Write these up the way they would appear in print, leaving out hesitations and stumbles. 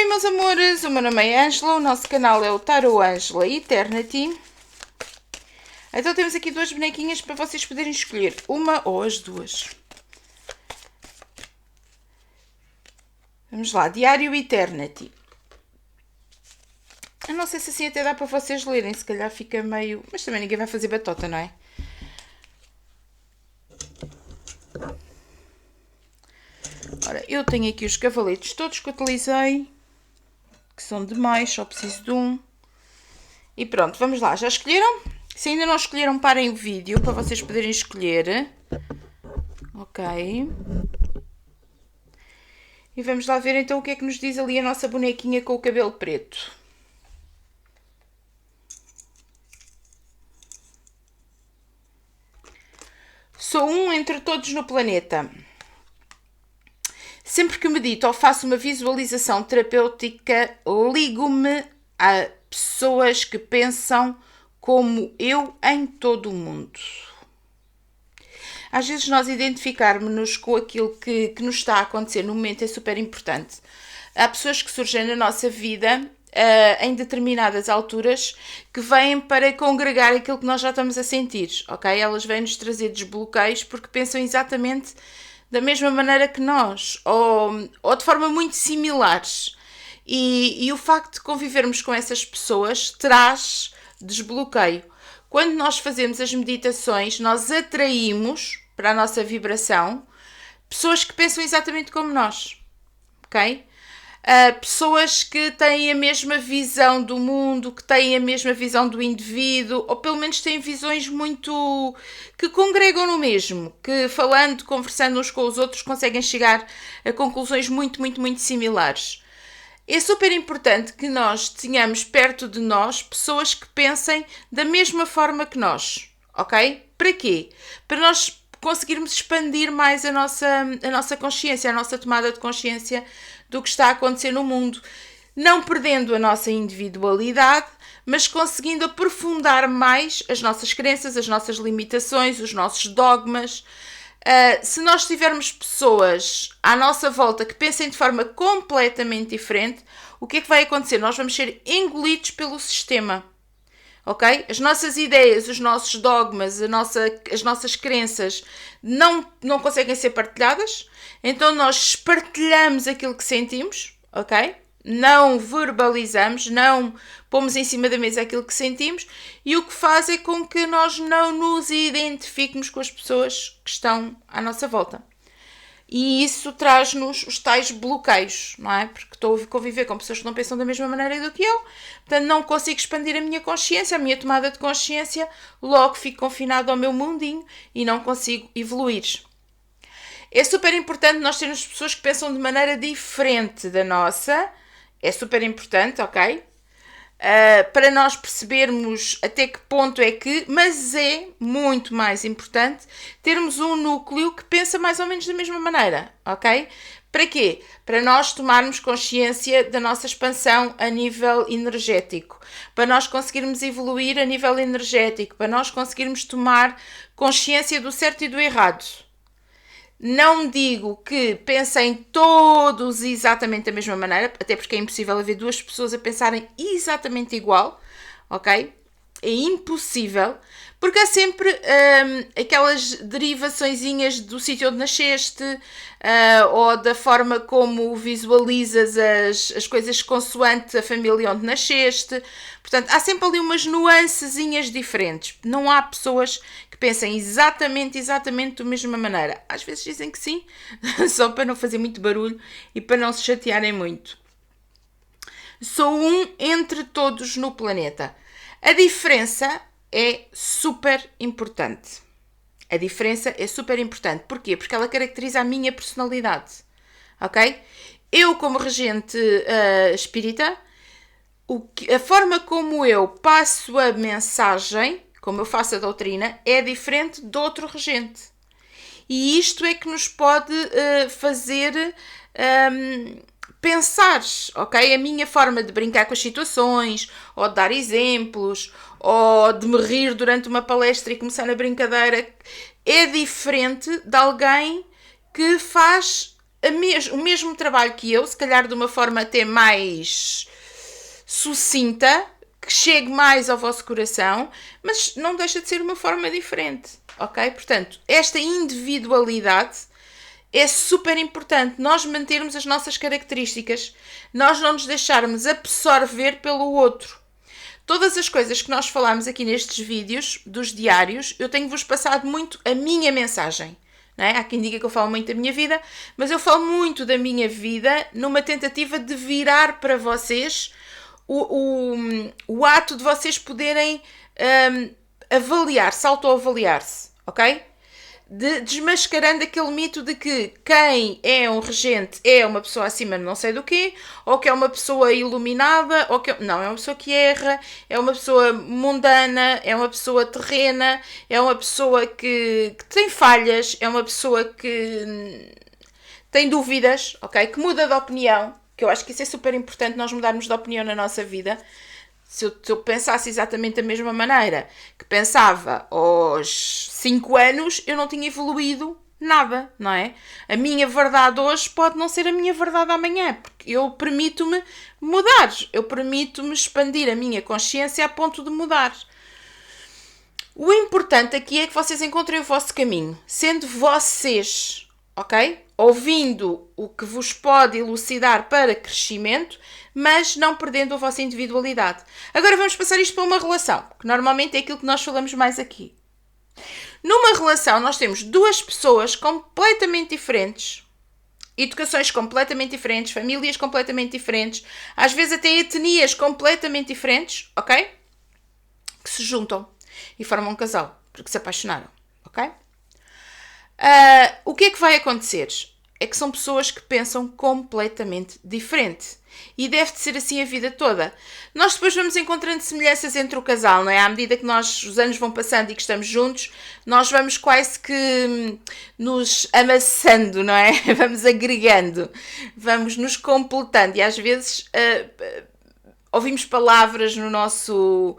meus amores, o meu nome é Ângela, o nosso canal é o Tarot Ângela Eternity. Então temos aqui duas bonequinhas para vocês poderem escolher, uma ou as duas. Vamos lá, Diário Eternity. Eu não sei se assim até dá para vocês lerem, se calhar fica meio... Mas também ninguém vai fazer batota, não é? Ora, eu tenho aqui os cavaletes todos que utilizei, que são demais, só preciso de um. E pronto, vamos lá, já escolheram? Se ainda não escolheram, parem o vídeo para vocês poderem escolher. Ok. E vamos lá ver então o que é que nos diz ali a nossa bonequinha com o cabelo preto. Sou um entre todos no planeta. Sempre que medito ou faço uma visualização terapêutica, ligo-me a pessoas que pensam como eu em todo o mundo. Às vezes nós identificarmos-nos com aquilo que nos está a acontecer no momento é super importante. Há pessoas que surgem na nossa vida em determinadas alturas que vêm para congregar aquilo que nós já estamos a sentir, ok? Elas vêm-nos trazer desbloqueios porque pensam exatamente da mesma maneira que nós, ou de forma muito similares. E o facto de convivermos com essas pessoas traz desbloqueio. Quando nós fazemos as meditações, nós atraímos para a nossa vibração pessoas que pensam exatamente como nós, ok? Pessoas que têm a mesma visão do mundo, que têm a mesma visão do indivíduo, ou pelo menos têm visões muito... que congregam no mesmo, que falando, conversando uns com os outros, conseguem chegar a conclusões muito, muito, muito similares. É super importante que nós tenhamos perto de nós pessoas que pensem da mesma forma que nós, ok? Para quê? Para nós conseguirmos expandir mais a nossa consciência, a nossa tomada de consciência do que está a acontecer no mundo, não perdendo a nossa individualidade, mas conseguindo aprofundar mais as nossas crenças, as nossas limitações, os nossos dogmas. Se nós tivermos pessoas à nossa volta que pensem de forma completamente diferente, o que é que vai acontecer? Nós vamos ser engolidos pelo sistema, ok? As nossas ideias, os nossos dogmas, as nossas crenças não conseguem ser partilhadas, então nós espartilhamos aquilo que sentimos, ok? Não verbalizamos, não pomos em cima da mesa aquilo que sentimos, e o que faz é com que nós não nos identifiquemos com as pessoas que estão à nossa volta. E isso traz-nos os tais bloqueios, não é? Porque estou a conviver com pessoas que não pensam da mesma maneira do que eu, portanto não consigo expandir a minha consciência, a minha tomada de consciência, logo fico confinado ao meu mundinho e não consigo evoluir. É super importante nós termos pessoas que pensam de maneira diferente da nossa, é super importante, ok? Para nós percebermos até que ponto é que, mas é muito mais importante termos um núcleo que pensa mais ou menos da mesma maneira, ok? Para quê? Para nós tomarmos consciência da nossa expansão a nível energético, para nós conseguirmos evoluir a nível energético, para nós conseguirmos tomar consciência do certo e do errado. Não digo que pensem todos exatamente da mesma maneira, até porque é impossível haver duas pessoas a pensarem exatamente igual, ok? É impossível, porque há sempre aquelas derivaçõezinhas do sítio onde nasceste, ou da forma como visualizas as coisas consoante a família onde nasceste. Portanto, há sempre ali umas nuancezinhas diferentes. Não há pessoas que pensem exatamente da mesma maneira. Às vezes dizem que sim, só para não fazer muito barulho e para não se chatearem muito. Sou um entre todos no planeta. A diferença é super importante. A diferença é super importante. Porquê? Porque ela caracteriza a minha personalidade. Ok? Eu, como regente espírita, a forma como eu passo a mensagem, como eu faço a doutrina, é diferente de outro regente. E isto é que nos pode fazer pensar, ok? A minha forma de brincar com as situações, ou de dar exemplos, ou de me rir durante uma palestra e começar a brincadeira, é diferente de alguém que faz o mesmo trabalho que eu, se calhar de uma forma até mais sucinta, que chegue mais ao vosso coração, mas não deixa de ser uma forma diferente, ok? Portanto, esta individualidade é super importante, nós mantermos as nossas características, nós não nos deixarmos absorver pelo outro. Todas as coisas que nós falamos aqui nestes vídeos, dos diários, eu tenho-vos passado muito a minha mensagem. Não é? Há quem diga que eu falo muito da minha vida, mas eu falo muito da minha vida numa tentativa de virar para vocês o ato de vocês poderem avaliar-se, autoavaliar-se, ok? Desmascarando aquele mito de que quem é um regente é uma pessoa acima de não sei do quê, ou que é uma pessoa iluminada, ou que não, é uma pessoa que erra, é uma pessoa mundana, é uma pessoa terrena, é uma pessoa que tem falhas, é uma pessoa que tem dúvidas, ok? Que muda de opinião, que eu acho que isso é super importante, nós mudarmos de opinião na nossa vida. Se eu pensasse exatamente da mesma maneira que pensava aos 5 anos, eu não tinha evoluído nada, não é? A minha verdade hoje pode não ser a minha verdade amanhã, porque eu permito-me mudar, eu permito-me expandir a minha consciência a ponto de mudar. O importante aqui é que vocês encontrem o vosso caminho, sendo vocês, ok? Ouvindo o que vos pode elucidar para crescimento, mas não perdendo a vossa individualidade. Agora vamos passar isto para uma relação, que normalmente é aquilo que nós falamos mais aqui. Numa relação nós temos duas pessoas completamente diferentes, educações completamente diferentes, famílias completamente diferentes, às vezes até etnias completamente diferentes, ok? Que se juntam e formam um casal, porque se apaixonaram, ok? O que é que vai acontecer? É que são pessoas que pensam completamente diferente. E deve de ser assim a vida toda. Nós depois vamos encontrando semelhanças entre o casal, não é? À medida que os anos vão passando e que estamos juntos, nós vamos quase que nos amassando, não é? Vamos agregando, vamos nos completando e às vezes ouvimos palavras no nosso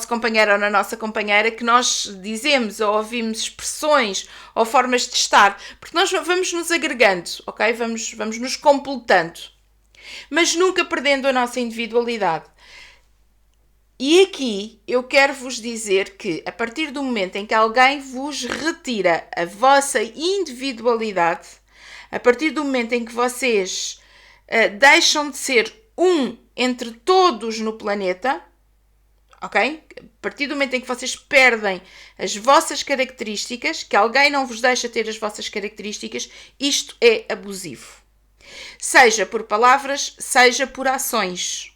companheiro ou na nossa companheira que nós dizemos, ou ouvimos expressões ou formas de estar, porque nós vamos nos agregando, ok? Vamos nos completando, mas nunca perdendo a nossa individualidade. E aqui eu quero vos dizer que a partir do momento em que alguém vos retira a vossa individualidade, a partir do momento em que vocês deixam de ser um entre todos no planeta, ok? A partir do momento em que vocês perdem as vossas características, que alguém não vos deixa ter as vossas características, isto é abusivo. Seja por palavras, seja por ações.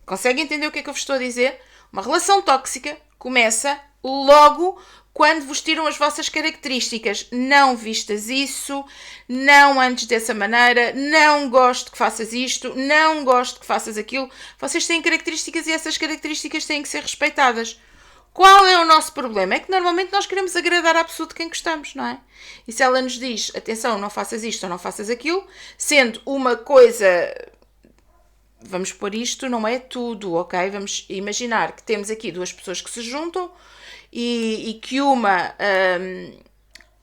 Conseguem entender o que é que eu vos estou a dizer? Uma relação tóxica começa logo quando vos tiram as vossas características. Não vistas isso, não andes dessa maneira, não gosto que faças isto, não gosto que faças aquilo. Vocês têm características e essas características têm que ser respeitadas. Qual é o nosso problema? É que normalmente nós queremos agradar à pessoa de quem gostamos, não é? E se ela nos diz, atenção, não faças isto ou não faças aquilo, sendo uma coisa... Vamos pôr isto, não é tudo, ok? Vamos imaginar que temos aqui duas pessoas que se juntam e que uma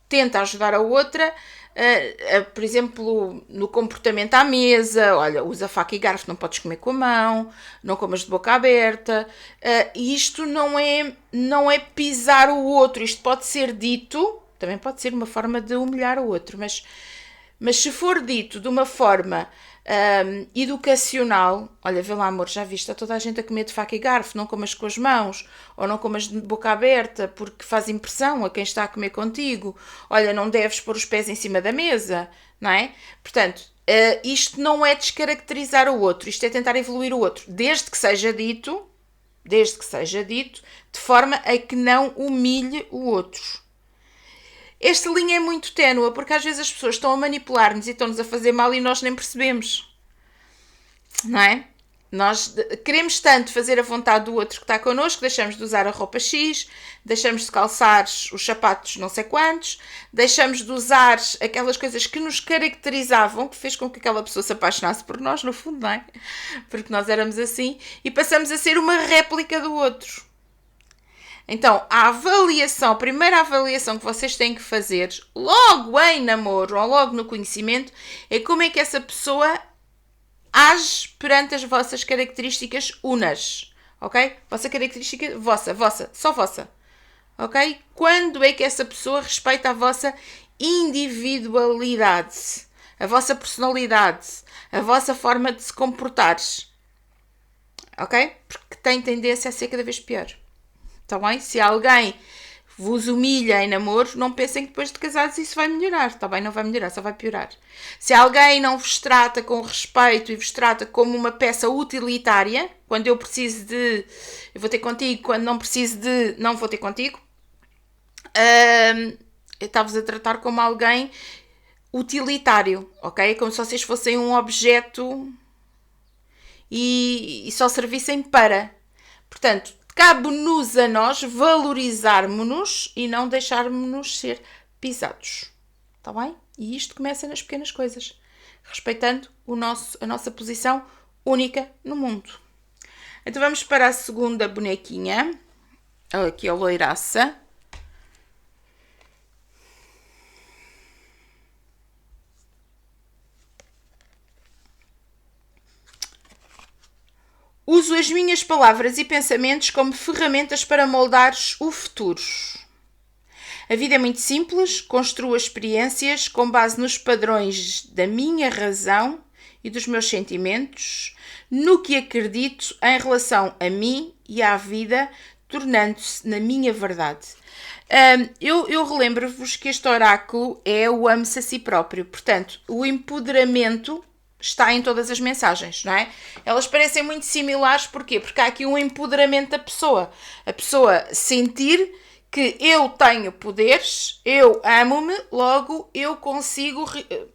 tenta ajudar a outra, por exemplo, no comportamento à mesa, olha, usa faca e garfo, não podes comer com a mão, não comas de boca aberta, isto não é pisar o outro, isto pode ser dito, também pode ser uma forma de humilhar o outro, mas se for dito de uma forma educacional, olha, vê lá amor, já viste, está toda a gente a comer de faca e garfo, não comas com as mãos, ou não comas de boca aberta porque faz impressão a quem está a comer contigo, olha, não deves pôr os pés em cima da mesa, não é? Portanto, isto não é descaracterizar o outro, isto é tentar evoluir o outro, desde que seja dito de forma a que não humilhe o outro. Esta linha é muito ténue, porque às vezes as pessoas estão a manipular-nos e estão-nos a fazer mal e nós nem percebemos. Não é? Nós queremos tanto fazer a vontade do outro que está connosco, deixamos de usar a roupa X, deixamos de calçar os sapatos não sei quantos, deixamos de usar aquelas coisas que nos caracterizavam, que fez com que aquela pessoa se apaixonasse por nós, no fundo, não é? Porque nós éramos assim, e passamos a ser uma réplica do outro. Então, a primeira avaliação que vocês têm que fazer, logo em namoro ou logo no conhecimento, é como é que essa pessoa age perante as vossas características unas, ok? Vossa característica, vossa, só vossa, ok? Quando é que essa pessoa respeita a vossa individualidade, a vossa personalidade, a vossa forma de se comportar, ok? Porque tem tendência a ser cada vez pior, está bem? Se alguém vos humilha em namoro, não pensem que depois de casados isso vai melhorar, está bem? Não vai melhorar, só vai piorar. Se alguém não vos trata com respeito e vos trata como uma peça utilitária, quando eu preciso de, eu vou ter contigo, quando não preciso de, não vou ter contigo, eu estava-vos a tratar como alguém utilitário, ok? Como se vocês fossem um objeto e só servissem para. Portanto, cabe-nos a nós valorizarmos-nos e não deixarmos-nos ser pisados. Está bem? E isto começa nas pequenas coisas. Respeitando a nossa posição única no mundo. Então vamos para a segunda bonequinha. Aqui a loiraça. Uso as minhas palavras e pensamentos como ferramentas para moldar o futuro. A vida é muito simples, construo experiências com base nos padrões da minha razão e dos meus sentimentos, no que acredito em relação a mim e à vida, tornando-se na minha verdade. Eu relembro-vos que este oráculo é o ame-se a si próprio, portanto, o empoderamento está em todas as mensagens, não é? Elas parecem muito similares, porquê? Porque há aqui um empoderamento da pessoa. A pessoa sentir que eu tenho poderes, eu amo-me, logo eu consigo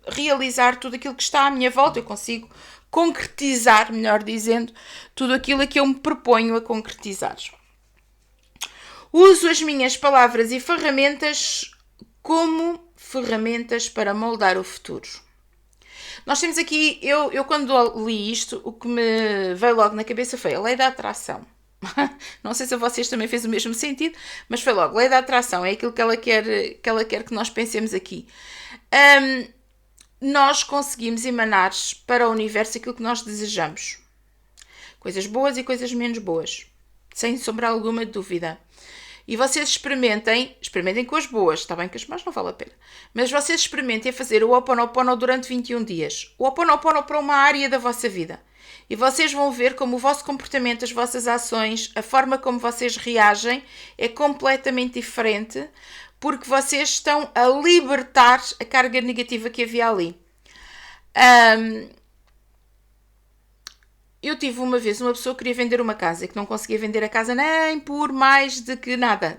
realizar tudo aquilo que está à minha volta, eu consigo concretizar, melhor dizendo, tudo aquilo a que eu me proponho a concretizar. Uso as minhas palavras e ferramentas como ferramentas para moldar o futuro. Nós temos aqui, eu quando li isto, o que me veio logo na cabeça foi a lei da atração. Não sei se a vocês também fez o mesmo sentido, mas foi logo, lei da atração, é aquilo que ela quer que nós pensemos aqui. Nós conseguimos emanar para o universo aquilo que nós desejamos. Coisas boas e coisas menos boas. Sem sombra alguma de dúvida. E vocês experimentem com as boas, está bem que as más não vale a pena, mas vocês experimentem fazer o Ho'oponopono durante 21 dias. O Ho'oponopono para uma área da vossa vida. E vocês vão ver como o vosso comportamento, as vossas ações, a forma como vocês reagem é completamente diferente, porque vocês estão a libertar a carga negativa que havia ali. Eu tive uma vez uma pessoa que queria vender uma casa e que não conseguia vender a casa nem por mais de que nada.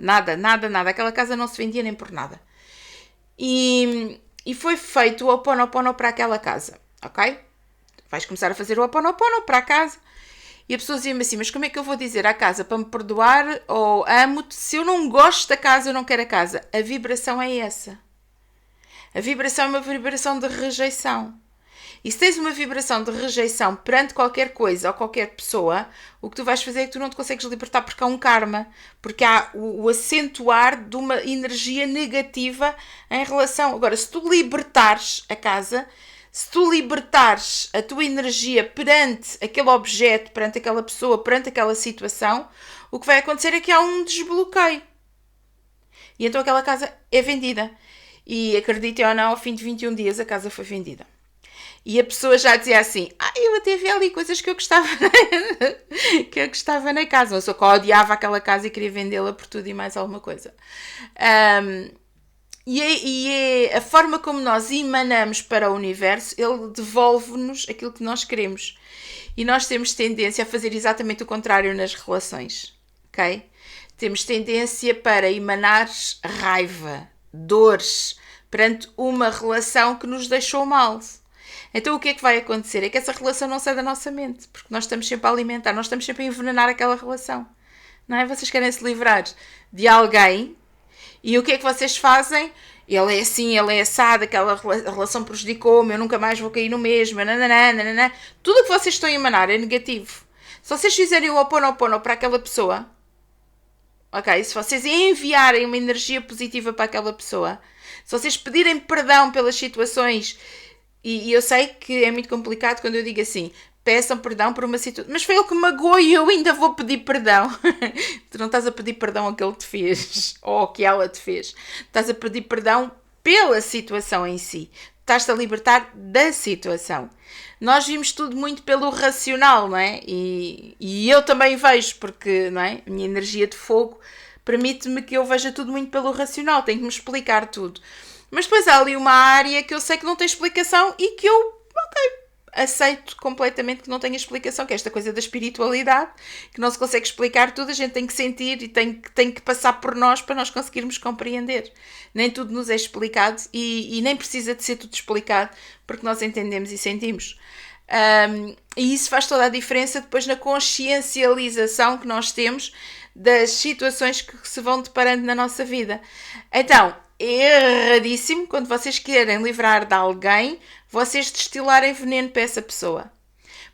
Aquela casa não se vendia nem por nada. E foi feito o Ho'oponopono para aquela casa, ok? Vais começar a fazer o Ho'oponopono para a casa. E a pessoa dizia-me assim, mas como é que eu vou dizer à casa para me perdoar ou amo-te se eu não gosto da casa, eu não quero a casa? A vibração é essa. A vibração é uma vibração de rejeição. E se tens uma vibração de rejeição perante qualquer coisa ou qualquer pessoa, o que tu vais fazer é que tu não te consegues libertar porque há um karma, porque há o acentuar de uma energia negativa em relação... Agora, se tu libertares a casa, se tu libertares a tua energia perante aquele objeto, perante aquela pessoa, perante aquela situação, o que vai acontecer é que há um desbloqueio. E então aquela casa é vendida. E acreditem ou não, ao fim de 21 dias a casa foi vendida. E a pessoa já dizia assim, eu até vi ali coisas que eu gostava na casa. Eu só que odiava aquela casa e queria vendê-la por tudo e mais alguma coisa. E a forma como nós emanamos para o universo, ele devolve-nos aquilo que nós queremos. E nós temos tendência a fazer exatamente o contrário nas relações, ok? Temos tendência para emanar raiva, dores, perante uma relação que nos deixou mal. Então o que é que vai acontecer? É que essa relação não sai da nossa mente, porque nós estamos sempre a alimentar, nós estamos sempre a envenenar aquela relação. Não é? Vocês querem se livrar de alguém e o que é que vocês fazem? Ele é assim, ele é assado, aquela relação prejudicou-me, eu nunca mais vou cair no mesmo, nananana. Tudo o que vocês estão a emanar é negativo. Se vocês fizerem o Ho'oponopono para aquela pessoa, ok? Se vocês enviarem uma energia positiva para aquela pessoa, se vocês pedirem perdão pelas situações, e eu sei que é muito complicado quando eu digo assim, peçam perdão por uma situação, mas foi ele que me magoou e eu ainda vou pedir perdão. Tu não estás a pedir perdão ao que ele te fez, ou ao que ela te fez. Estás a pedir perdão pela situação em si. Estás-te a libertar da situação. Nós vimos tudo muito pelo racional, não é? E eu também vejo, porque, não é? A minha energia de fogo permite-me que eu veja tudo muito pelo racional. Tenho que me explicar tudo. Mas depois há ali uma área que eu sei que não tem explicação e que eu, aceito completamente que não tenha explicação, que é esta coisa da espiritualidade, que não se consegue explicar tudo, a gente tem que sentir e tem que passar por nós para nós conseguirmos compreender. Nem tudo nos é explicado e nem precisa de ser tudo explicado, porque nós entendemos e sentimos. E isso faz toda a diferença depois na consciencialização que nós temos das situações que se vão deparando na nossa vida. Então, é erradíssimo quando vocês querem livrar de alguém, vocês destilarem veneno para essa pessoa.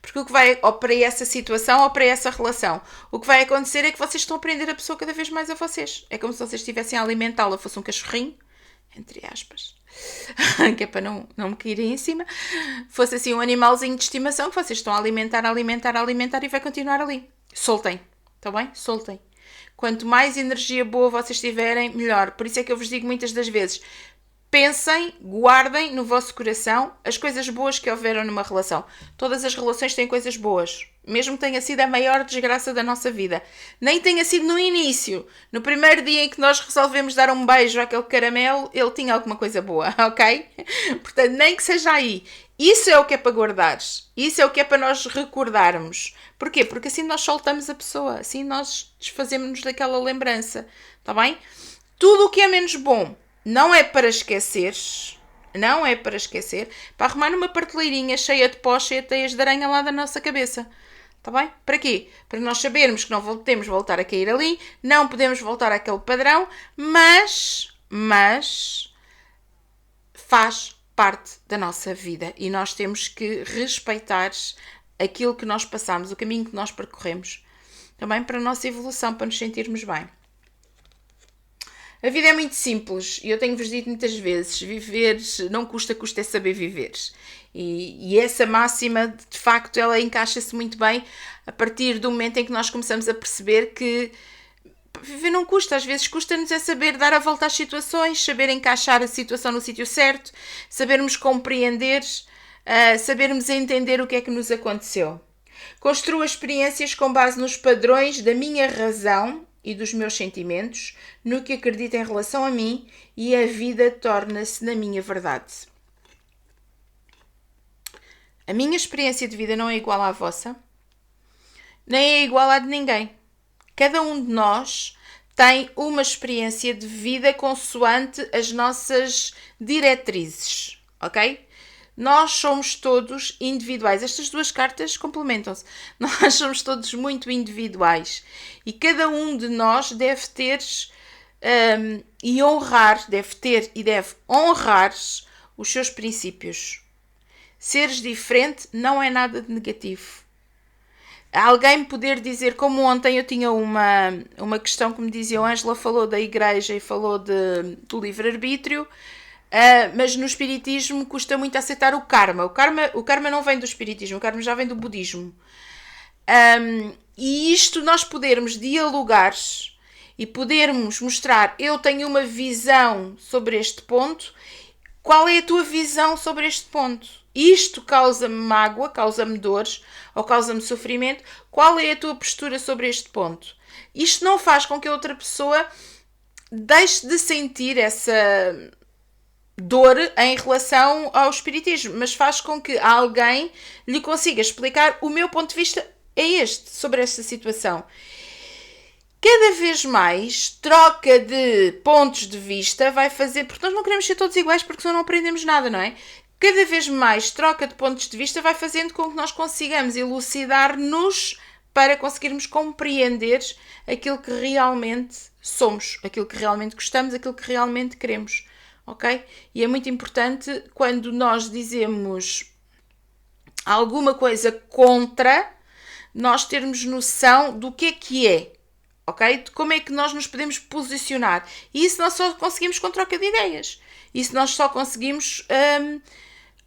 Porque o que vai, ou para essa situação ou para essa relação, o que vai acontecer é que vocês estão a prender a pessoa cada vez mais a vocês. É como se vocês estivessem a alimentá-la, fosse um cachorrinho, entre aspas, que é para não me caírem em cima, fosse assim um animalzinho de estimação que vocês estão a alimentar e vai continuar ali. Soltem, está bem? Soltem. Quanto mais energia boa vocês tiverem, melhor. Por isso é que eu vos digo muitas das vezes, pensem, guardem no vosso coração as coisas boas que houveram numa relação. Todas as relações têm coisas boas. Mesmo que tenha sido a maior desgraça da nossa vida. Nem tenha sido no início. No primeiro dia em que nós resolvemos dar um beijo àquele caramelo, ele tinha alguma coisa boa, ok? Portanto, nem que seja aí. Isso é o que é para guardares. Isso é o que é para nós recordarmos. Porquê? Porque assim nós soltamos a pessoa. Assim nós desfazemos-nos daquela lembrança. Está bem? Tudo o que é menos bom não é para esquecer. Não é para esquecer. Para arrumar numa prateleirinha cheia de pó, cheia de teias de aranha lá da nossa cabeça. Está bem? Para quê? Para nós sabermos que não podemos voltar a cair ali. Não podemos voltar àquele padrão. Mas faz parte da nossa vida e nós temos que respeitar aquilo que nós passamos, o caminho que nós percorremos, também para a nossa evolução, para nos sentirmos bem. A vida é muito simples e eu tenho-vos dito muitas vezes, viver não custa é saber viver. E essa máxima, de facto, ela encaixa-se muito bem a partir do momento em que nós começamos a perceber que viver não custa, às vezes custa-nos é saber dar a volta às situações, saber encaixar a situação no sítio certo, sabermos compreender, sabermos entender o que é que nos aconteceu. Construo experiências com base nos padrões da minha razão e dos meus sentimentos, no que acredito em relação a mim e a vida torna-se na minha verdade. A minha experiência de vida não é igual à vossa, nem é igual à de ninguém. Cada um de nós tem uma experiência de vida consoante as nossas diretrizes, ok? Nós somos todos individuais. Estas duas cartas complementam-se. Nós somos todos muito individuais. E cada um de nós deve ter e honrar, deve honrar os seus princípios. Seres diferente não é nada de negativo. Alguém poder dizer, como ontem eu tinha uma questão que me dizia, a Ângela falou da igreja e falou do livre-arbítrio, mas no espiritismo custa muito aceitar o karma. O karma não vem do espiritismo, o karma já vem do budismo. E isto nós podermos dialogar e podermos mostrar, eu tenho uma visão sobre este ponto, qual é a tua visão sobre este ponto? Isto causa-me mágoa, causa-me dores ou causa-me sofrimento. Qual é a tua postura sobre este ponto? Isto não faz com que a outra pessoa deixe de sentir essa dor em relação ao espiritismo, mas faz com que alguém lhe consiga explicar o meu ponto de vista é este, sobre esta situação. Cada vez mais troca de pontos de vista vai fazer, porque nós não queremos ser todos iguais porque senão não aprendemos nada, não é? Cada vez mais troca de pontos de vista vai fazendo com que nós consigamos elucidar-nos para conseguirmos compreender aquilo que realmente somos, aquilo que realmente gostamos, aquilo que realmente queremos, ok? E é muito importante quando nós dizemos alguma coisa contra, nós termos noção do que é, ok? De como é que nós nos podemos posicionar. E isso nós só conseguimos com troca de ideias. Isso nós só conseguimos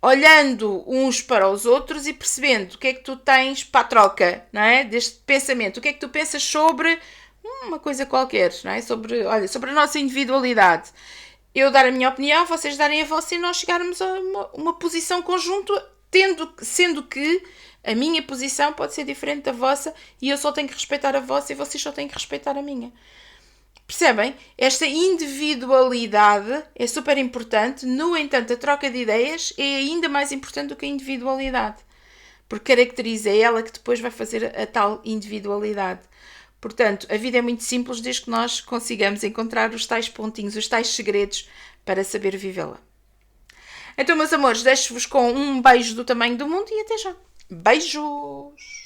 olhando uns para os outros e percebendo o que é que tu tens para a troca, não é? Deste pensamento. O que é que tu pensas sobre uma coisa qualquer, não é? Sobre a nossa individualidade. Eu dar a minha opinião, vocês darem a vossa e nós chegarmos a uma posição conjunta, sendo que a minha posição pode ser diferente da vossa e eu só tenho que respeitar a vossa e vocês só têm que respeitar a minha. Percebem? Esta individualidade é super importante, no entanto, a troca de ideias é ainda mais importante do que a individualidade, porque caracteriza ela que depois vai fazer a tal individualidade. Portanto, a vida é muito simples desde que nós consigamos encontrar os tais pontinhos, os tais segredos para saber vivê-la. Então, meus amores, deixo-vos com um beijo do tamanho do mundo e até já. Beijos!